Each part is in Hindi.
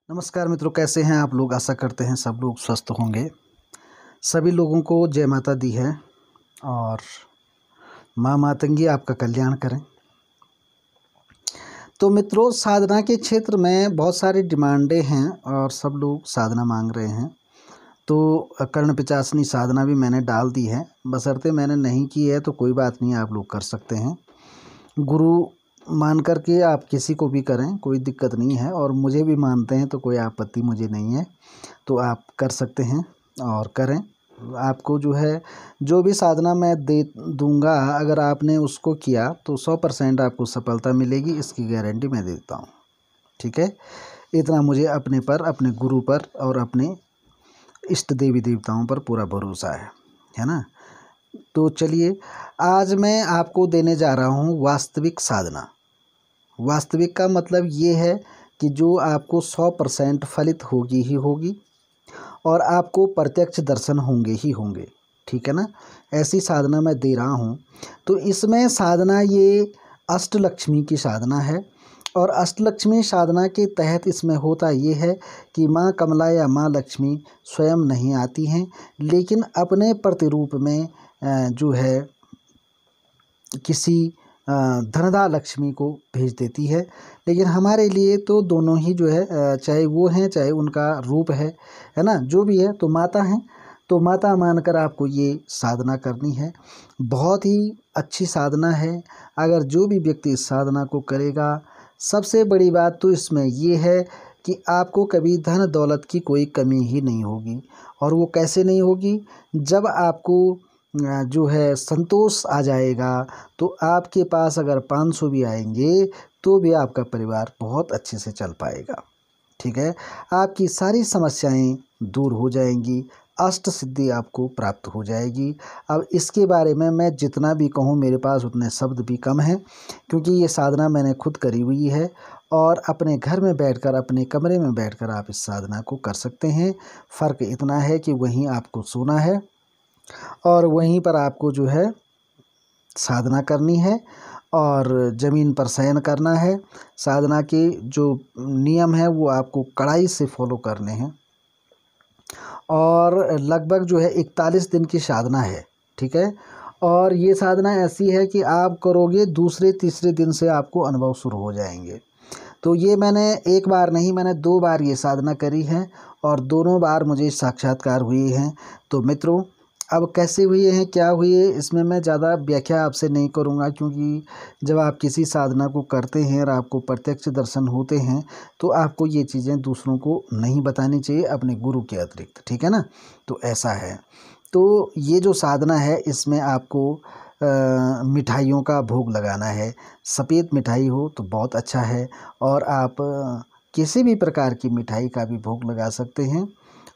नमस्कार मित्रों, कैसे हैं आप लोग। आशा करते हैं सब लोग स्वस्थ होंगे। सभी लोगों को जय माता दी है और माँ मातंगी आपका कल्याण करें। तो मित्रों, साधना के क्षेत्र में बहुत सारी डिमांडें हैं और सब लोग साधना मांग रहे हैं। तो कर्ण पिचासनी साधना भी मैंने डाल दी है, बशर्ते मैंने नहीं की है तो कोई बात नहीं, आप लोग कर सकते हैं। गुरु मान कर के आप किसी को भी करें, कोई दिक्कत नहीं है, और मुझे भी मानते हैं तो कोई आपत्ति मुझे नहीं है। तो आप कर सकते हैं और करें। आपको जो है जो भी साधना मैं दे दूंगा, अगर आपने उसको किया तो 100% आपको सफलता मिलेगी, इसकी गारंटी मैं देता हूँ। ठीक है, इतना मुझे अपने पर, अपने गुरु पर और अपने इष्ट देवी देवताओं पर पूरा भरोसा है ना। तो चलिए, आज मैं आपको देने जा रहा हूँ वास्तविक साधना। वास्तविक का मतलब ये है कि जो आपको 100% फलित होगी ही होगी और आपको प्रत्यक्ष दर्शन होंगे ही होंगे। ठीक है ना, ऐसी साधना मैं दे रहा हूँ। तो इसमें साधना ये अष्टलक्ष्मी की साधना है और अष्टलक्ष्मी साधना के तहत इसमें होता ये है कि माँ कमला या माँ लक्ष्मी स्वयं नहीं आती हैं, लेकिन अपने प्रतिरूप में जो है किसी धनदा लक्ष्मी को भेज देती है। लेकिन हमारे लिए तो दोनों ही जो है, चाहे वो हैं चाहे उनका रूप है ना, जो भी है तो माता हैं। तो माता मानकर आपको ये साधना करनी है। बहुत ही अच्छी साधना है। अगर जो भी व्यक्ति इस साधना को करेगा, सबसे बड़ी बात तो इसमें ये है कि आपको कभी धन दौलत की कोई कमी ही नहीं होगी। और वो कैसे नहीं होगी, जब आपको जो है संतोष आ जाएगा तो आपके पास अगर 500 भी आएंगे तो भी आपका परिवार बहुत अच्छे से चल पाएगा। ठीक है, आपकी सारी समस्याएं दूर हो जाएंगी, अष्ट सिद्धि आपको प्राप्त हो जाएगी। अब इसके बारे में मैं जितना भी कहूँ, मेरे पास उतने शब्द भी कम हैं, क्योंकि ये साधना मैंने खुद करी हुई है। और अपने घर में बैठकर, अपने कमरे में बैठकर आप इस साधना को कर सकते हैं। फ़र्क इतना है कि वहीं आपको सोना है और वहीं पर आपको जो है साधना करनी है और ज़मीन पर शयन करना है। साधना के जो नियम है वो आपको कड़ाई से फॉलो करने हैं और लगभग जो है 41 दिन की साधना है। ठीक है, और ये साधना ऐसी है कि आप करोगे, दूसरे तीसरे दिन से आपको अनुभव शुरू हो जाएंगे। तो ये मैंने एक बार नहीं, मैंने 2 बार ये साधना करी है और दोनों बार मुझे साक्षात्कार हुए हैं। तो मित्रों, अब कैसे हुए हैं, क्या हुए, इसमें मैं ज़्यादा व्याख्या आपसे नहीं करूँगा, क्योंकि जब आप किसी साधना को करते हैं और आपको प्रत्यक्ष दर्शन होते हैं तो आपको ये चीज़ें दूसरों को नहीं बतानी चाहिए, अपने गुरु के अतिरिक्त। ठीक है ना, तो ऐसा है। तो ये जो साधना है, इसमें आपको मिठाइयों का भोग लगाना है। सफ़ेद मिठाई हो तो बहुत अच्छा है, और आप किसी भी प्रकार की मिठाई का भी भोग लगा सकते हैं।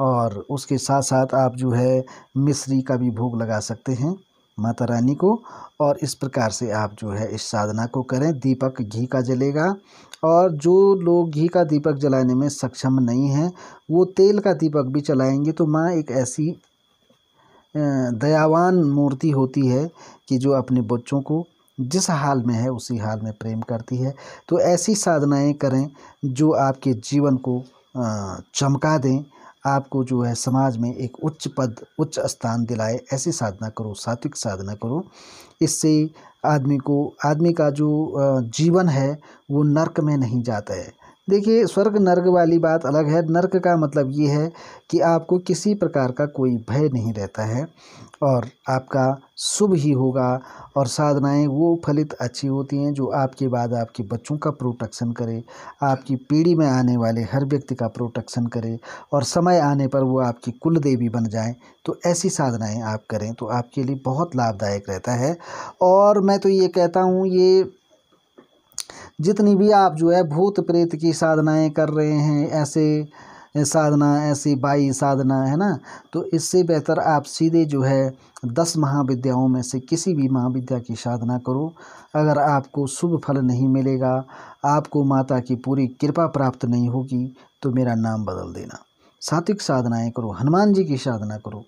और उसके साथ साथ आप जो है मिश्री का भी भोग लगा सकते हैं माता रानी को। और इस प्रकार से आप जो है इस साधना को करें। दीपक घी का जलेगा, और जो लोग घी का दीपक जलाने में सक्षम नहीं हैं, वो तेल का दीपक भी जलाएंगे। तो माँ एक ऐसी दयावान मूर्ति होती है कि जो अपने बच्चों को जिस हाल में है उसी हाल में प्रेम करती है। तो ऐसी साधनाएं करें जो आपके जीवन को चमका दें, आपको जो है समाज में एक उच्च पद, उच्च स्थान दिलाए। ऐसी साधना करो, सात्विक साधना करो। इससे आदमी का जो जीवन है वो नर्क में नहीं जाता है। देखिए, स्वर्ग नर्क वाली बात अलग है। नर्क का मतलब ये है कि आपको किसी प्रकार का कोई भय नहीं रहता है और आपका शुभ ही होगा। और साधनाएं वो फलित अच्छी होती हैं जो आपके बाद आपके बच्चों का प्रोटेक्शन करे, आपकी पीढ़ी में आने वाले हर व्यक्ति का प्रोटेक्शन करे, और समय आने पर वो आपकी कुल देवी बन जाएं। तो ऐसी साधनाएं आप करें तो आपके लिए बहुत लाभदायक रहता है। और मैं तो ये कहता हूँ, ये जितनी भी आप जो है भूत प्रेत की साधनाएं कर रहे हैं, ऐसे साधना, ऐसी बाई साधना, है ना, तो इससे बेहतर आप सीधे जो है 10 महाविद्याओं में से किसी भी महाविद्या की साधना करो। अगर आपको शुभ फल नहीं मिलेगा, आपको माता की पूरी कृपा प्राप्त नहीं होगी, तो मेरा नाम बदल देना। सात्विक साधनाएं करो, हनुमान जी की साधना करो।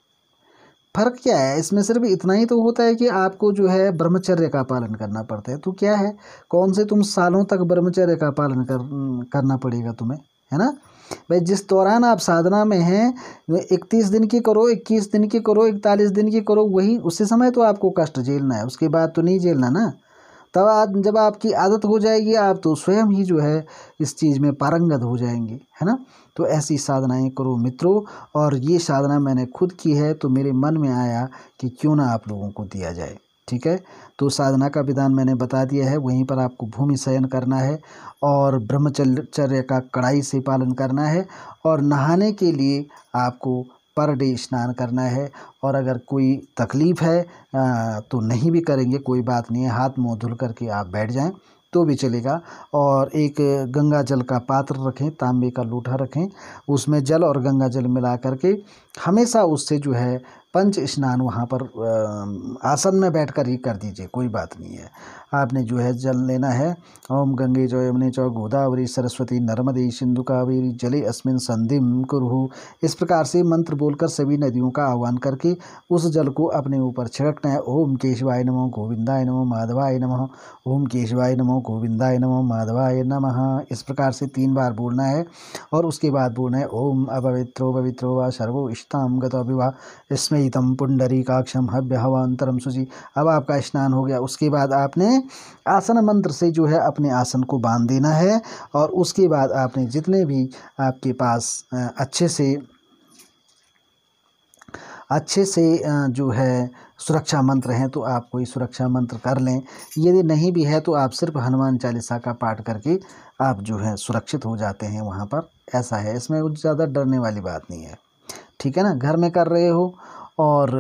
फ़र्क क्या है इसमें, सिर्फ इतना ही तो होता है कि आपको जो है ब्रह्मचर्य का पालन करना पड़ता है। तो क्या है, कौन से तुम सालों तक ब्रह्मचर्य का पालन करना पड़ेगा तुम्हें, है ना। भाई जिस दौरान आप साधना में हैं, 31 दिन की करो, 21 दिन की करो, 41 दिन की करो, वही उसी समय तो आपको कष्ट झेलना है, उसके बाद तो नहीं झेलना ना। तब आज जब आपकी आदत हो जाएगी, आप तो स्वयं ही जो है इस चीज़ में पारंगत हो जाएंगे, है ना। तो ऐसी साधनाएं करो मित्रों। और ये साधना मैंने खुद की है, तो मेरे मन में आया कि क्यों ना आप लोगों को दिया जाए। ठीक है, तो साधना का विधान मैंने बता दिया है। वहीं पर आपको भूमि शयन करना है और ब्रह्मचर्य का कड़ाई से पालन करना है। और नहाने के लिए आपको पर डे स्नान करना है। और अगर कोई तकलीफ़ है तो नहीं भी करेंगे, कोई बात नहीं है, हाथ मुंह धुल करके आप बैठ जाएं तो भी चलेगा। और एक गंगा जल का पात्र रखें, तांबे का लोटा रखें, उसमें जल और गंगा जल मिला करके हमेशा उससे जो है पंच स्नान वहाँ पर आसन में बैठकर ही कर दीजिए, कोई बात नहीं है। आपने जो है जल लेना है। ओम गंगे च यमुने च गोदावरी सरस्वती नर्मदे सिंधु कावेरी जले अस्मिन् सन्धिं कुरु। इस प्रकार से मंत्र बोलकर सभी नदियों का आह्वान करके उस जल को अपने ऊपर छिड़कना है। ओम केशवाय नमो गोविंदाय नमो माधवाय नमः, ओम केशवाय नमो गोविंदाय नमो माधवाय नमः। इस प्रकार से 3 बार बोलना है। और उसके बाद बोलना है ओम अपवित्रो पवित्रो वा सर्वो इष्टाम गतो विवाह स्मैतम पुंडरीकाक्षम हव्य हवांतरम शुचि। अब आपका स्नान हो गया। उसके बाद आपने आसन मंत्र से जो है अपने आसन को बांध देना है। और उसके बाद आपने जितने भी आपके पास अच्छे से जो है सुरक्षा मंत्र हैं, तो आप कोई सुरक्षा मंत्र कर लें। यदि नहीं भी है तो आप सिर्फ हनुमान चालीसा का पाठ करके आप जो है सुरक्षित हो जाते हैं वहाँ पर। ऐसा है, इसमें कुछ ज़्यादा डरने वाली बात नहीं है। ठीक है ना, घर में कर रहे हो और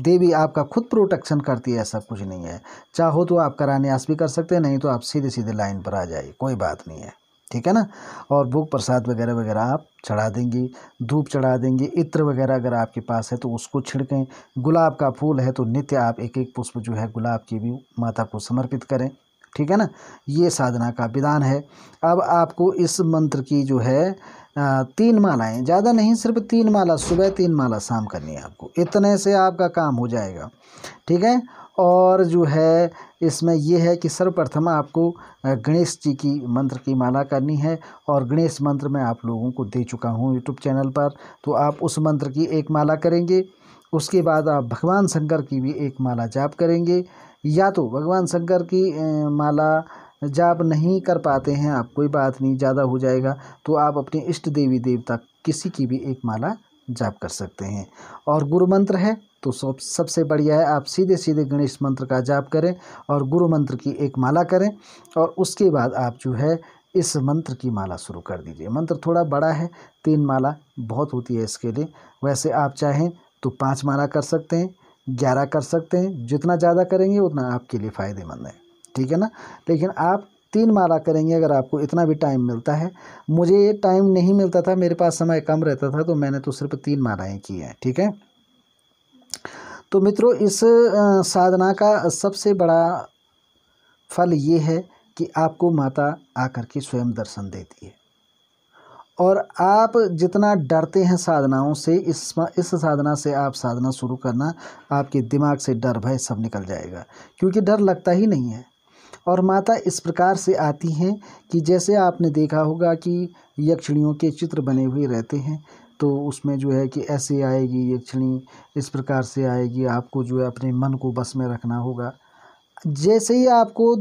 देवी आपका खुद प्रोटेक्शन करती है, ऐसा कुछ नहीं है। चाहो तो आप करान्यास भी कर सकते हैं, नहीं तो आप सीधे सीधे लाइन पर आ जाइए, कोई बात नहीं है। ठीक है ना। और भोग प्रसाद वगैरह वगैरह आप चढ़ा देंगे, धूप चढ़ा देंगे, इत्र वगैरह अगर आपके पास है तो उसको छिड़कें। गुलाब का फूल है तो नित्य आप एक एक पुष्प जो है गुलाब की भी माता को समर्पित करें। ठीक है ना, ये साधना का विधान है। अब आपको इस मंत्र की जो है 3 मालाएं, ज़्यादा नहीं, सिर्फ 3 माला सुबह, 3 माला शाम करनी है आपको। इतने से आपका काम हो जाएगा। ठीक है। और जो है इसमें ये है कि सर्वप्रथम आपको गणेश जी की मंत्र की माला करनी है। और गणेश मंत्र मैं आप लोगों को दे चुका हूँ यूट्यूब चैनल पर, तो आप उस मंत्र की एक माला करेंगे। उसके बाद आप भगवान शंकर की भी एक माला जाप करेंगे। या तो भगवान शंकर की माला जाप नहीं कर पाते हैं आप, कोई बात नहीं, ज़्यादा हो जाएगा, तो आप अपने इष्ट देवी देवता किसी की भी एक माला जाप कर सकते हैं। और गुरु मंत्र है तो सबसे बढ़िया है, आप सीधे सीधे गणेश मंत्र का जाप करें और गुरु मंत्र की एक माला करें। और उसके बाद आप जो है इस मंत्र की माला शुरू कर दीजिए। मंत्र थोड़ा बड़ा है, 3 माला बहुत होती है इसके लिए। वैसे आप चाहें तो 5 माला कर सकते हैं, 11 कर सकते हैं। जितना ज़्यादा करेंगे उतना आपके लिए फ़ायदेमंद है। ठीक है ना। लेकिन आप 3 माला करेंगे अगर आपको इतना भी टाइम मिलता है। मुझे ये टाइम नहीं मिलता था, मेरे पास समय कम रहता था, तो मैंने तो सिर्फ 3 मालाएँ की हैं। ठीक है। तो मित्रों, इस साधना का सबसे बड़ा फल ये है कि आपको माता आकर के स्वयं दर्शन देती है। और आप जितना डरते हैं साधनाओं से, इस साधना से आप साधना शुरू करना, आपके दिमाग से डर भय सब निकल जाएगा, क्योंकि डर लगता ही नहीं है। और माता इस प्रकार से आती हैं कि जैसे आपने देखा होगा कि यक्षिणियों के चित्र बने हुए रहते हैं, तो उसमें जो है कि ऐसे आएगी यक्षिणी, इस प्रकार से आएगी, आपको जो है अपने मन को बस में रखना होगा। जैसे ही आपको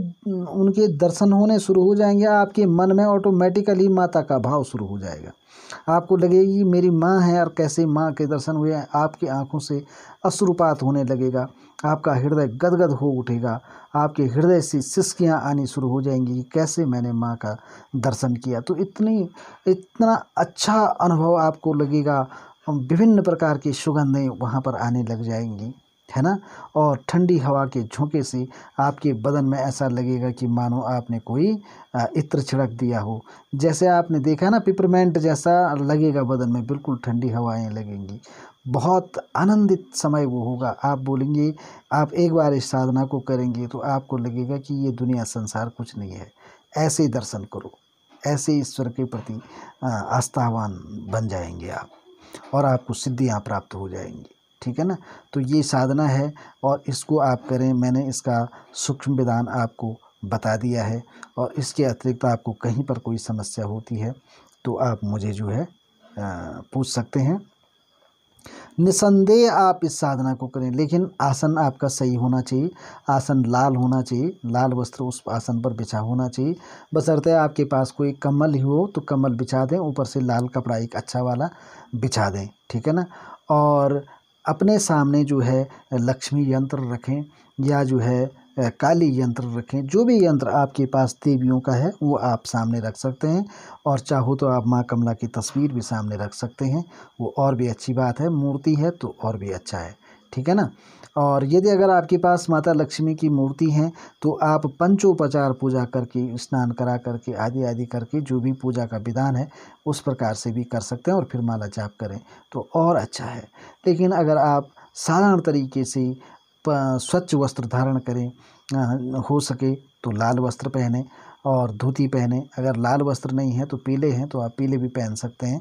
उनके दर्शन होने शुरू हो जाएंगे, आपके मन में ऑटोमेटिकली माता का भाव शुरू हो जाएगा। आपको लगेगी मेरी माँ है, और कैसे माँ के दर्शन हुए हैं, आपकी आंखों से अश्रुपात होने लगेगा, आपका हृदय गदगद हो उठेगा, आपके हृदय से सिसकियाँ आनी शुरू हो जाएंगी कि कैसे मैंने माँ का दर्शन किया। तो इतना अच्छा अनुभव आपको लगेगा। विभिन्न प्रकार की सुगंधें वहाँ पर आने लग जाएंगी, है ना। और ठंडी हवा के झोंके से आपके बदन में ऐसा लगेगा कि मानो आपने कोई इत्र छिड़क दिया हो। जैसे आपने देखा ना, पिपरमेंट जैसा लगेगा बदन में, बिल्कुल ठंडी हवाएं लगेंगी। बहुत आनंदित समय वो होगा। आप बोलेंगे, आप एक बार इस साधना को करेंगे तो आपको लगेगा कि ये दुनिया संसार कुछ नहीं है। ऐसे ही दर्शन करो, ऐसे ईश्वर के प्रति आस्थावान बन जाएंगे आप, और आपको सिद्धियाँ प्राप्त हो जाएंगी। ठीक है ना। तो ये साधना है और इसको आप करें। मैंने इसका सूक्ष्म विधान आपको बता दिया है। और इसके अतिरिक्त आपको कहीं पर कोई समस्या होती है तो आप मुझे जो है पूछ सकते हैं। निसंदेह आप इस साधना को करें, लेकिन आसन आपका सही होना चाहिए। आसन लाल होना चाहिए, लाल वस्त्र उस आसन पर बिछा होना चाहिए। बशर्ते आपके पास कोई कम्बल ही हो तो कम्बल बिछा दें, ऊपर से लाल कपड़ा एक अच्छा वाला बिछा दें, ठीक है ना। और अपने सामने जो है लक्ष्मी यंत्र रखें या जो है काली यंत्र रखें। जो भी यंत्र आपके पास देवियों का है वो आप सामने रख सकते हैं, और चाहो तो आप माँ कमला की तस्वीर भी सामने रख सकते हैं, वो और भी अच्छी बात है। मूर्ति है तो और भी अच्छा है, ठीक है ना। और यदि अगर आपके पास माता लक्ष्मी की मूर्ति है तो आप पंचोपचार पूजा करके, स्नान करा करके, आदि आदि करके, जो भी पूजा का विधान है उस प्रकार से भी कर सकते हैं और फिर माला जाप करें तो और अच्छा है। लेकिन अगर आप साधारण तरीके से स्वच्छ वस्त्र धारण करें, हो सके तो लाल वस्त्र पहने और धोती पहने। अगर लाल वस्त्र नहीं है तो पीले हैं तो आप पीले भी पहन सकते हैं।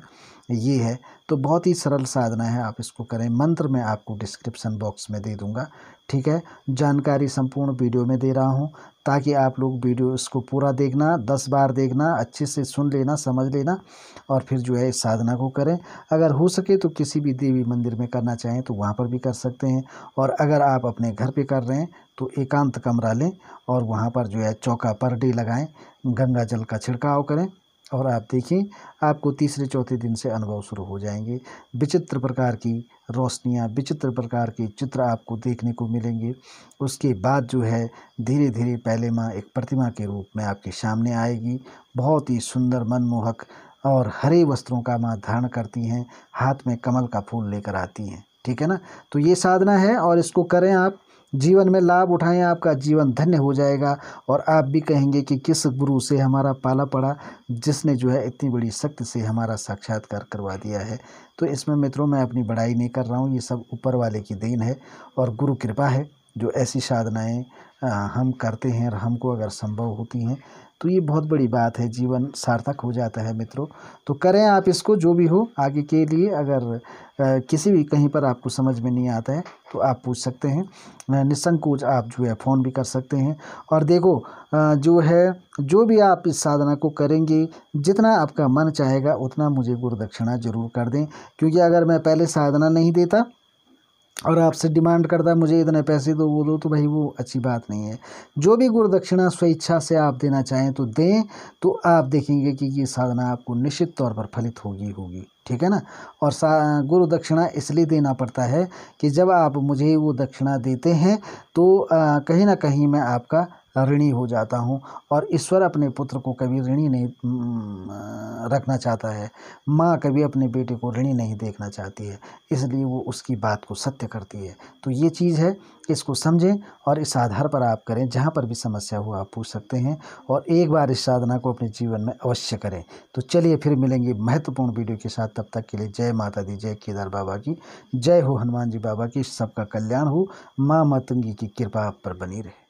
ये है तो बहुत ही सरल साधना है, आप इसको करें। मंत्र मैं आपको डिस्क्रिप्शन बॉक्स में दे दूंगा, ठीक है। जानकारी संपूर्ण वीडियो में दे रहा हूँ ताकि आप लोग वीडियो इसको पूरा देखना, 10 बार देखना, अच्छे से सुन लेना, समझ लेना और फिर जो है इस साधना को करें। अगर हो सके तो किसी भी देवी मंदिर में करना चाहें तो वहाँ पर भी कर सकते हैं, और अगर आप अपने घर पे कर रहे हैं तो एकांत कमरा लें और वहाँ पर जो है चौका पर डे लगाएं, गंगा जल का छिड़काव करें और आप देखिए आपको तीसरे चौथे दिन से अनुभव शुरू हो जाएंगे। विचित्र प्रकार की रोशनियाँ, विचित्र प्रकार के चित्र आपको देखने को मिलेंगे। उसके बाद जो है धीरे धीरे पहले माँ एक प्रतिमा के रूप में आपके सामने आएगी, बहुत ही सुंदर मनमोहक, और हरे वस्त्रों का माँ धारण करती हैं, हाथ में कमल का फूल लेकर आती हैं, ठीक है ना। तो ये साधना है और इसको करें, आप जीवन में लाभ उठाएं, आपका जीवन धन्य हो जाएगा। और आप भी कहेंगे कि किस गुरु से हमारा पाला पड़ा, जिसने जो है इतनी बड़ी शक्ति से हमारा साक्षात्कार करवा दिया है। तो इसमें मित्रों मैं अपनी बड़ाई नहीं कर रहा हूँ, ये सब ऊपर वाले की देन है और गुरु कृपा है जो ऐसी साधनाएँ हम करते हैं और हमको अगर संभव होती हैं तो ये बहुत बड़ी बात है, जीवन सार्थक हो जाता है मित्रों। तो करें आप इसको, जो भी हो आगे के लिए। अगर किसी भी कहीं पर आपको समझ में नहीं आता है तो आप पूछ सकते हैं, निसंकोच आप जो है फ़ोन भी कर सकते हैं। और देखो जो है जो भी आप इस साधना को करेंगे, जितना आपका मन चाहेगा उतना मुझे गुरु दक्षिणा जरूर कर दें, क्योंकि अगर मैं पहले साधना नहीं देता और आपसे डिमांड करता मुझे इतने पैसे दो वो दो, तो भाई वो अच्छी बात नहीं है। जो भी गुरु दक्षिणा स्वेच्छा से आप देना चाहें तो दें, तो आप देखेंगे कि ये साधना आपको निश्चित तौर पर फलित होगी, ठीक है ना। और गुरु दक्षिणा इसलिए देना पड़ता है कि जब आप मुझे वो दक्षिणा देते हैं तो कहीं ना कहीं मैं आपका ऋणी हो जाता हूँ, और ईश्वर अपने पुत्र को कभी ऋणी नहीं रखना चाहता है। माँ कभी अपने बेटे को ऋणी नहीं देखना चाहती है, इसलिए वो उसकी बात को सत्य करती है। तो ये चीज़ है, इसको समझें और इस आधार पर आप करें। जहाँ पर भी समस्या हो आप पूछ सकते हैं, और एक बार इस साधना को अपने जीवन में अवश्य करें। तो चलिए फिर मिलेंगे महत्वपूर्ण वीडियो के साथ, तब तक के लिए जय माता दी, जय केदार बाबा की, जय हो हनुमान जी बाबा की, सबका कल्याण हो, माँ मातंगी की कृपा आप पर बनी रहे।